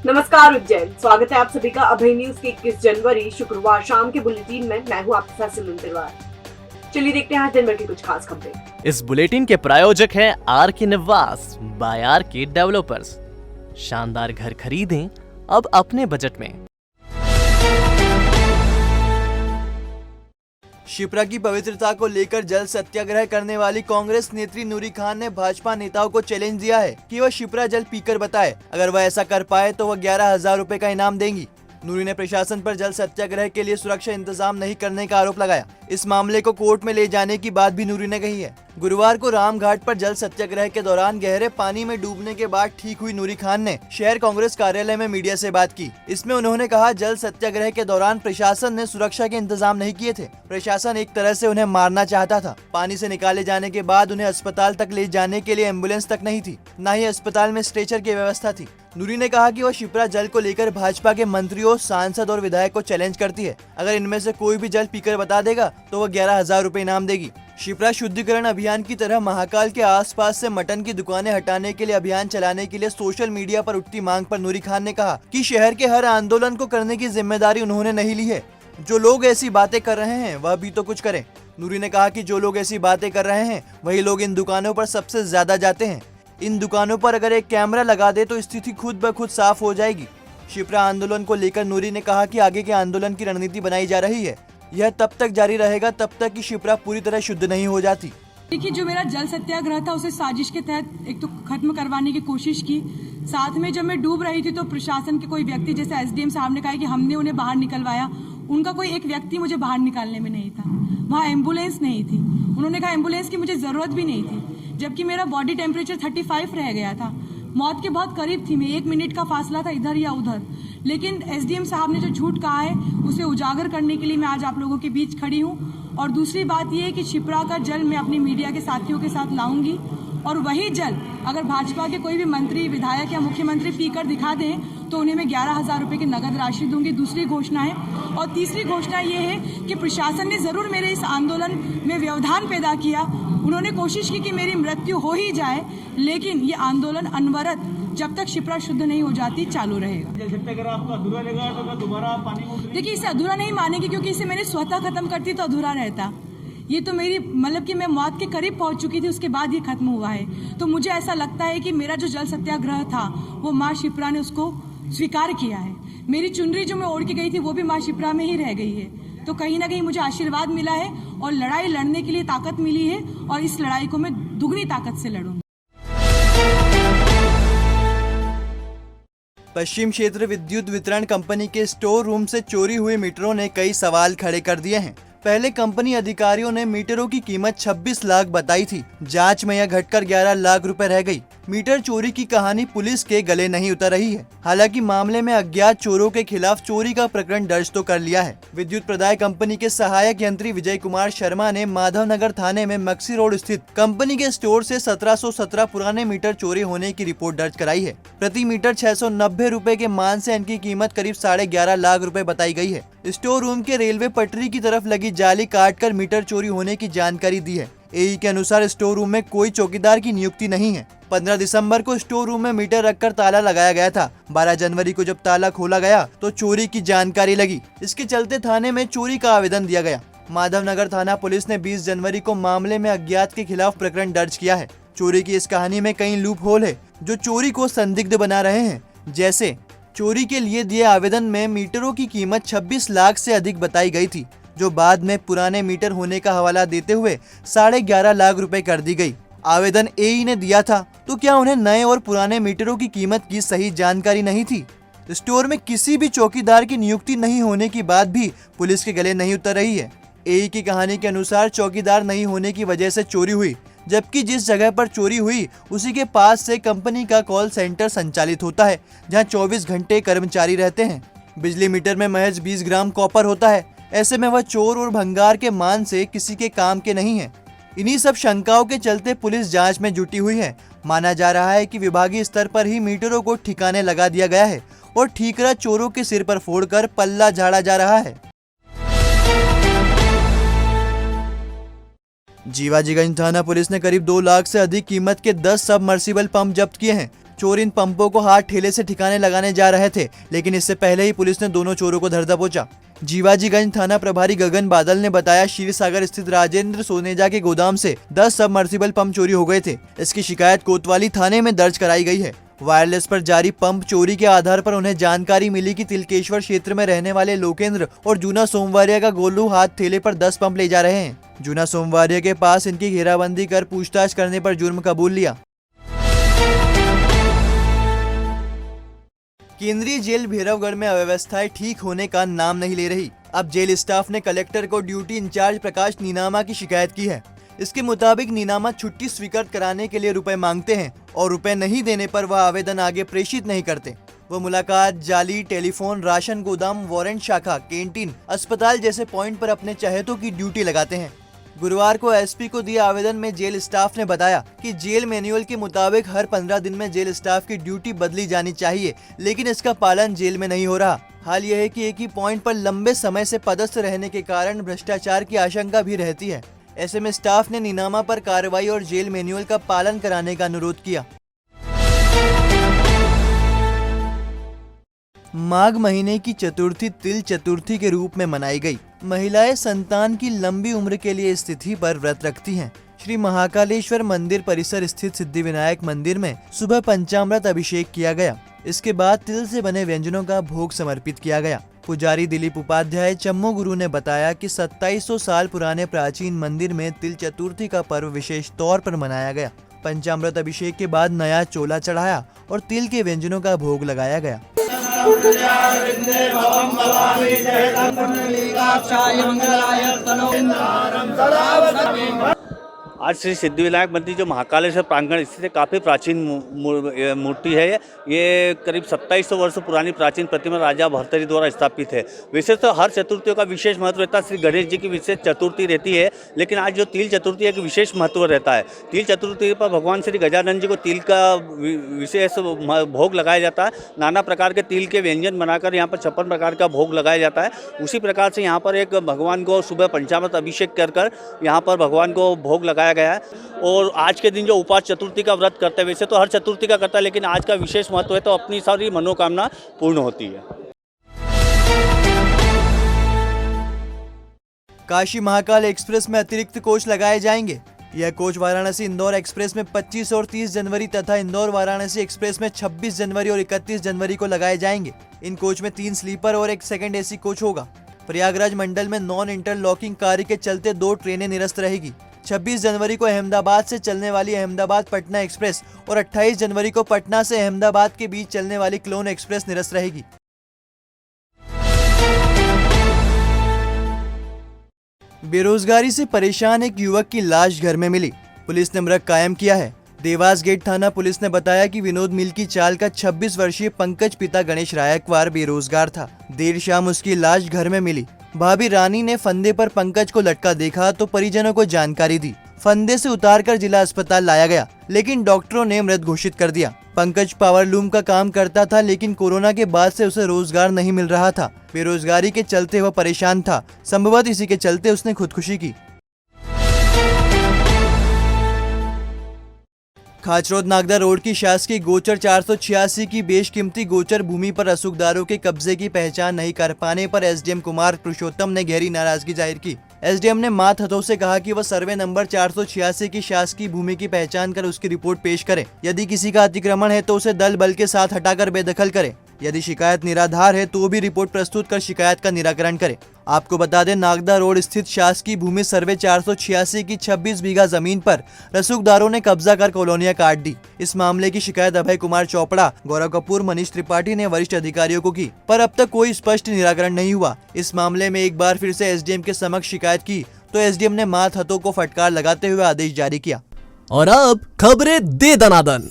नमस्कार उज्जैन, स्वागत है आप सभी का अभय न्यूज के 21 जनवरी शुक्रवार शाम के बुलेटिन में। मैं हूं आपके साथ सिमरन तिवारी। चलिए देखते हैं दिन भर की कुछ खास खबरें। इस बुलेटिन के प्रायोजक हैं आर के निवास बाय आर के डेवलपर्स। शानदार घर खरीदें अब अपने बजट में। शिप्रा की पवित्रता को लेकर जल सत्याग्रह करने वाली कांग्रेस नेत्री नूरी खान ने भाजपा नेताओं को चैलेंज दिया है कि वह शिप्रा जल पीकर बताए। अगर वह ऐसा कर पाए तो वह 11,000 रुपए का इनाम देंगी। नूरी ने प्रशासन पर जल सत्याग्रह के लिए सुरक्षा इंतजाम नहीं करने का आरोप लगाया। इस मामले को कोर्ट में ले जाने की बात भी नूरी ने कही है। गुरुवार को रामघाट पर जल सत्याग्रह के दौरान गहरे पानी में डूबने के बाद ठीक हुई नूरी खान ने शहर कांग्रेस कार्यालय में मीडिया से बात की। इसमें उन्होंने कहा, जल सत्याग्रह के दौरान प्रशासन ने सुरक्षा के इंतजाम नहीं किए थे। प्रशासन एक तरह से उन्हें मारना चाहता था। पानी से निकाले जाने के बाद उन्हें अस्पताल तक ले जाने के लिए एम्बुलेंस तक नहीं थी, न ही अस्पताल में स्ट्रेचर की व्यवस्था थी। नूरी ने कहा कि वह शिप्रा जल को लेकर भाजपा के मंत्रियों, सांसद और विधायक को चैलेंज करती है। अगर इनमें से कोई भी जल पीकर बता देगा तो वह 11,000 रुपए इनाम देगी। शिप्रा शुद्धिकरण अभियान की तरह महाकाल के आसपास से मटन की दुकानें हटाने के लिए अभियान चलाने के लिए सोशल मीडिया पर उठती मांग पर नूरी खान ने कहा कि शहर के हर आंदोलन को करने की जिम्मेदारी उन्होंने नहीं ली है। जो लोग ऐसी बातें कर रहे हैं वह भी तो कुछ करें। नूरी ने कहा कि जो लोग ऐसी बातें कर रहे हैं वही लोग इन दुकानों पर सबसे ज्यादा जाते हैं। इन दुकानों पर अगर एक कैमरा लगा दे तो स्थिति खुद ब खुद साफ हो जाएगी। शिप्रा आंदोलन को लेकर नूरी ने कहा कि आगे के आंदोलन की रणनीति बनाई जा रही है। यह तब तक जारी रहेगा तब तक कि शिप्रा पूरी तरह शुद्ध नहीं हो जाती। देखिए, जो मेरा जल सत्याग्रह था उसे साजिश के तहत एक तो खत्म करवाने की कोशिश की। साथ में जब मैं डूब रही थी तो प्रशासन के कोई व्यक्ति, जैसे एसडीएम साहब ने कहा कि हमने उन्हें बाहर निकलवाया, उनका कोई एक व्यक्ति मुझे बाहर निकालने में नहीं था। वहाँ एम्बुलेंस नहीं थी। उन्होंने कहा एम्बुलेंस की मुझे जरूरत भी नहीं थी, जबकि मेरा बॉडी टेम्परेचर 35 रह गया था। मौत के बहुत करीब थी मैं, 1 मिनट का फासला था इधर या उधर। लेकिन एसडीएम साहब ने जो झूठ कहा है उसे उजागर करने के लिए मैं आज आप लोगों के बीच खड़ी हूँ। और दूसरी बात यह है कि शिप्रा का जल मैं अपनी मीडिया के साथियों के साथ लाऊंगी, और वही जल अगर भाजपा के कोई भी मंत्री, विधायक या मुख्यमंत्री पीकर दिखा दें तो उन्हें मैं 11,000 रुपए की नगद राशि दूंगी। दूसरी घोषणा है। और तीसरी घोषणा ये है कि प्रशासन ने जरूर मेरे इस आंदोलन में व्यवधान पैदा किया। उन्होंने कोशिश की कि मेरी मृत्यु हो ही जाए, लेकिन ये आंदोलन अनवरत जब तक शिप्रा शुद्ध नहीं हो जाती चालू रहेगा। देखिए, इसे अधूरा नहीं मानेंगे क्योंकि इसे मैंने स्वतः खत्म करती तो अधूरा रहता। ये तो मेरी मतलब कि मैं मौत के करीब पहुंच चुकी थी, उसके बाद ये खत्म हुआ है। तो मुझे ऐसा लगता है कि मेरा जो जल सत्याग्रह था वो माँ शिप्रा ने उसको स्वीकार किया है। मेरी चुनरी जो मैं ओढ़ के गई थी वो भी माँ शिप्रा में ही रह गई है। तो कहीं ना कहीं मुझे आशीर्वाद मिला है और लड़ाई लड़ने के लिए ताकत मिली है, और इस लड़ाई को मैं दुगनी ताकत से लड़ूंगी। पश्चिम क्षेत्र विद्युत वितरण कंपनी के स्टोर रूम से चोरी हुए मीटरों ने कई सवाल खड़े कर दिए हैं। पहले कंपनी अधिकारियों ने मीटरों की कीमत 26 लाख बताई थी। जांच में यह घटकर 11 लाख रुपए रह गई। मीटर चोरी की कहानी पुलिस के गले नहीं उतर रही है। हालांकि मामले में अज्ञात चोरों के खिलाफ चोरी का प्रकरण दर्ज तो कर लिया है। विद्युत प्रदाय कंपनी के सहायक यंत्री विजय कुमार शर्मा ने माधवनगर थाने में मक्सी रोड स्थित कंपनी के स्टोर से 1717 पुराने मीटर चोरी होने की रिपोर्ट दर्ज कराई है। प्रति मीटर 690 रुपए के मान से इनकी कीमत करीब 11.5 लाख रुपए बताई गई है। स्टोर रूम के रेलवे पटरी की तरफ लगी जाली काटकर मीटर चोरी होने की जानकारी दी है। एई के अनुसार स्टोर रूम में कोई चौकीदार की नियुक्ति नहीं है। 15 दिसंबर को स्टोर रूम में मीटर रखकर ताला लगाया गया था। 12 जनवरी को जब ताला खोला गया तो चोरी की जानकारी लगी। इसके चलते थाने में चोरी का आवेदन दिया गया। माधवनगर थाना पुलिस ने 20 जनवरी को मामले में अज्ञात के खिलाफ प्रकरण दर्ज किया है। चोरी की इस कहानी में कई लूप होल है जो चोरी को संदिग्ध बना रहे हैं। जैसे चोरी के लिए दिए आवेदन में मीटरों की कीमत 26 लाख से अधिक बताई गई थी, जो बाद में पुराने मीटर होने का हवाला देते हुए 11.5 लाख रुपए कर दी गई। आवेदन एई ने दिया था तो क्या उन्हें नए और पुराने मीटरों की कीमत की सही जानकारी नहीं थी? स्टोर में किसी भी चौकीदार की नियुक्ति नहीं होने की बात भी पुलिस के गले नहीं उतर रही है। एई की कहानी के अनुसार चौकीदार नहीं होने की वजह से चोरी हुई, जबकि जिस जगह पर चोरी हुई उसी के पास से कंपनी का कॉल सेंटर संचालित होता है, जहां 24 घंटे कर्मचारी रहते हैं। बिजली मीटर में महज 20 ग्राम कॉपर होता है। ऐसे में वह चोर और भंगार के मान से किसी के काम के नहीं है। इन्हीं सब शंकाओं के चलते पुलिस जांच में जुटी हुई है। माना जा रहा है कि विभागीय स्तर पर ही मीटरों को ठिकाने लगा दिया गया है और ठीकरा चोरों के सिर पर फोड़कर पल्ला झाड़ा जा रहा है। जीवाजीगंज थाना पुलिस ने करीब 2 लाख से अधिक कीमत के 10 सबमर्सिबल पंप जब्त किए हैं। चोर इन पंपों को हाथ ठेले से ठिकाने लगाने जा रहे थे, लेकिन इससे पहले ही पुलिस ने दोनों चोरों को धर दबोचा। जीवाजीगंज थाना प्रभारी गगन बादल ने बताया, क्षीर सागर स्थित राजेंद्र सोनेजा के गोदाम से 10 सबमर्सिबल पंप चोरी हो गए थे। इसकी शिकायत कोतवाली थाने में दर्ज कराई गई है। वायरलेस पर जारी पंप चोरी के आधार पर उन्हें जानकारी मिली कि तिलकेश्वर क्षेत्र में रहने वाले लोकेंद्र और जूना सोमवारिया का गोलू हाथ ठेले पर 10 पंप ले जा रहे हैं। जूना सोमवारिया के पास इनकी घेराबंदी कर पूछताछ करने पर जुर्म कबूल लिया। केंद्रीय जेल भैरवगढ़ में अव्यवस्थाएं ठीक होने का नाम नहीं ले रही। अब जेल स्टाफ ने कलेक्टर को ड्यूटी इंचार्ज प्रकाश नीनामा की शिकायत की है। इसके मुताबिक नीनामा छुट्टी स्वीकृत कराने के लिए रुपए मांगते हैं और रुपए नहीं देने पर वह आवेदन आगे प्रेषित नहीं करते। वो मुलाकात, जाली टेलीफोन, राशन गोदाम, वारंट शाखा, कैंटीन, अस्पताल जैसे पॉइंट पर अपने चहेतों की ड्यूटी लगाते हैं। गुरुवार को एसपी को दिए आवेदन में जेल स्टाफ ने बताया कि जेल मैनुअल के मुताबिक हर 15 दिन में जेल स्टाफ की ड्यूटी बदली जानी चाहिए, लेकिन इसका पालन जेल में नहीं हो रहा। हाल यह है कि एक ही पॉइंट पर लंबे समय से पदस्थ रहने के कारण भ्रष्टाचार की आशंका भी रहती है। ऐसे में स्टाफ ने नीनामा पर कार्रवाई और जेल मैनुअल का पालन कराने का अनुरोध किया। माघ महीने की चतुर्थी तिल चतुर्थी के रूप में मनाई गई। महिलाएं संतान की लंबी उम्र के लिए इस तिथि पर व्रत रखती हैं। श्री महाकालेश्वर मंदिर परिसर स्थित सिद्धिविनायक मंदिर में सुबह पंचामृत अभिषेक किया गया। इसके बाद तिल से बने व्यंजनों का भोग समर्पित किया गया। पुजारी दिलीप उपाध्याय चम्मू गुरु ने बताया कि 2700 साल पुराने प्राचीन मंदिर में तिल चतुर्थी का पर्व विशेष तौर पर मनाया गया। पंचामृत अभिषेक के बाद नया चोला चढ़ाया और तिल के व्यंजनों का भोग लगाया गया। आज श्री सिद्धिविनायक मंदिर जो महाकालेश्वर प्रांगण स्थित है, काफ़ी प्राचीन मूर्ति है। ये करीब 2700 वर्ष पुरानी प्राचीन प्रतिमा राजा भर्तरी द्वारा स्थापित है। विशेष तो हर चतुर्थियों का विशेष महत्व रहता है। श्री गणेश जी की विशेष चतुर्थी रहती है, लेकिन आज जो तिल चतुर्थी है, एक विशेष महत्व रहता है। तिल चतुर्थी पर भगवान श्री गजानन जी को तिल का विशेष भोग लगाया जाता है। नाना प्रकार के तिल के व्यंजन बनाकर यहाँ पर 56 प्रकार का भोग लगाया जाता है। उसी प्रकार से यहाँ पर एक भगवान को सुबह पंचामृत अभिषेक कर यहाँ पर भगवान को भोग लगाया गया है। और आज के दिन जो उपास चतुर्थी का व्रत करते हैं, वैसे तो हर चतुर्थी का करता है, लेकिन आज का विशेष महत्व है, तो अपनी सारी मनोकामना पूर्ण होती है। काशी महाकाल एक्सप्रेस में अतिरिक्त कोच लगाए जाएंगे। यह कोच वाराणसी इंदौर एक्सप्रेस में 25 और 30 जनवरी तथा इंदौर वाराणसी एक्सप्रेस में 26 जनवरी और 31 जनवरी को लगाए जाएंगे। इन कोच में 3 स्लीपर और 1 सेकंड एसी कोच होगा। प्रयागराज मंडल में नॉन इंटरलॉकिंग कार्य के चलते 2 ट्रेनें निरस्त रहेगी। 26 जनवरी को अहमदाबाद से चलने वाली अहमदाबाद पटना एक्सप्रेस और 28 जनवरी को पटना से अहमदाबाद के बीच चलने वाली क्लोन एक्सप्रेस निरस्त रहेगी। बेरोजगारी से परेशान एक युवक की लाश घर में मिली। पुलिस ने मृत कायम किया है। देवास गेट थाना पुलिस ने बताया कि विनोद मिल की चाल का 26 वर्षीय पंकज पिता गणेश रायकवार बेरोजगार था। देर शाम उसकी लाश घर में मिली। भाभी रानी ने फंदे पर पंकज को लटका देखा तो परिजनों को जानकारी दी। फंदे से उतारकर जिला अस्पताल लाया गया, लेकिन डॉक्टरों ने मृत घोषित कर दिया। पंकज पावरलूम का काम करता था, लेकिन कोरोना के बाद से उसे रोजगार नहीं मिल रहा था। बेरोजगारी के चलते वह परेशान था। संभवतः इसी के चलते उसने खुदकुशी की। खाचरोद नागदा रोड की शासकीय गोचर 486 की बेशकीमती गोचर भूमि पर रसूखदारों के कब्जे की पहचान नहीं कर पाने पर एसडीएम कुमार पुरुषोत्तम ने गहरी नाराजगी जाहिर की। एसडीएम ने मात हथों से कहा कि वह सर्वे नंबर 486 की शासकीय भूमि की पहचान कर उसकी रिपोर्ट पेश करे। यदि किसी का अतिक्रमण है तो उसे दल बल के साथ हटाकर बेदखल करे। यदि शिकायत निराधार है तो भी रिपोर्ट प्रस्तुत कर शिकायत का निराकरण करे। आपको बता दें, नागदा रोड स्थित शासकीय भूमि सर्वे 486 की 26 बीघा जमीन पर रसूखदारों ने कब्जा कर कॉलोनियां काट दी। इस मामले की शिकायत अभय कुमार चोपड़ा, गौरव कपूर, मनीष त्रिपाठी ने वरिष्ठ अधिकारियों को की, पर अब तक कोई स्पष्ट निराकरण नहीं हुआ। इस मामले में एक बार फिर से एसडीएम के समक्ष शिकायत की तो एसडीएम ने माथ हथों को फटकार लगाते हुए आदेश जारी किया। और अब खबरें दे दनादन।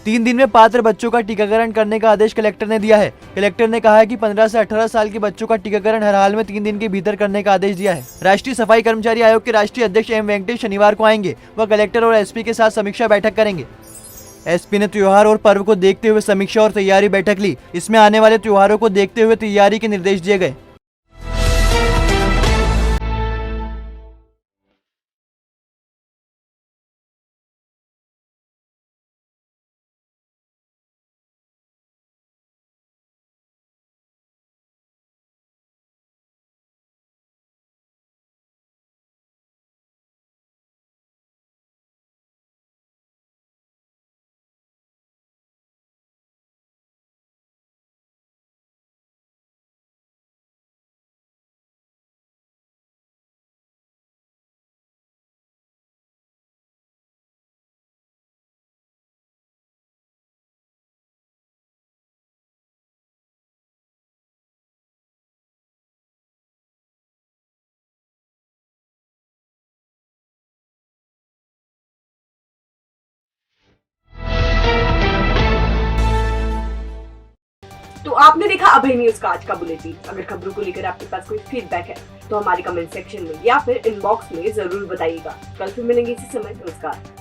3 दिन में पात्र बच्चों का टीकाकरण करने का आदेश कलेक्टर ने दिया है। कलेक्टर ने कहा है कि 15 से 18 साल के बच्चों का टीकाकरण हर हाल में 3 दिन के भीतर करने का आदेश दिया है। राष्ट्रीय सफाई कर्मचारी आयोग के राष्ट्रीय अध्यक्ष एम वेंकटेश शनिवार को आएंगे। वह कलेक्टर और एसपी के साथ समीक्षा बैठक करेंगे। एसपी ने त्योहार और पर्व को देखते हुए समीक्षा और तैयारी बैठक ली। इसमें आने वाले त्योहारों को देखते हुए तैयारी के निर्देश दिए गए। आपने देखा अभय न्यूज का आज का बुलेटिन। अगर खबरों को लेकर आपके पास कोई फीडबैक है तो हमारे कमेंट सेक्शन में या फिर इनबॉक्स में जरूर बताइएगा। कल फिर मिलेंगे इसी समय। नमस्कार।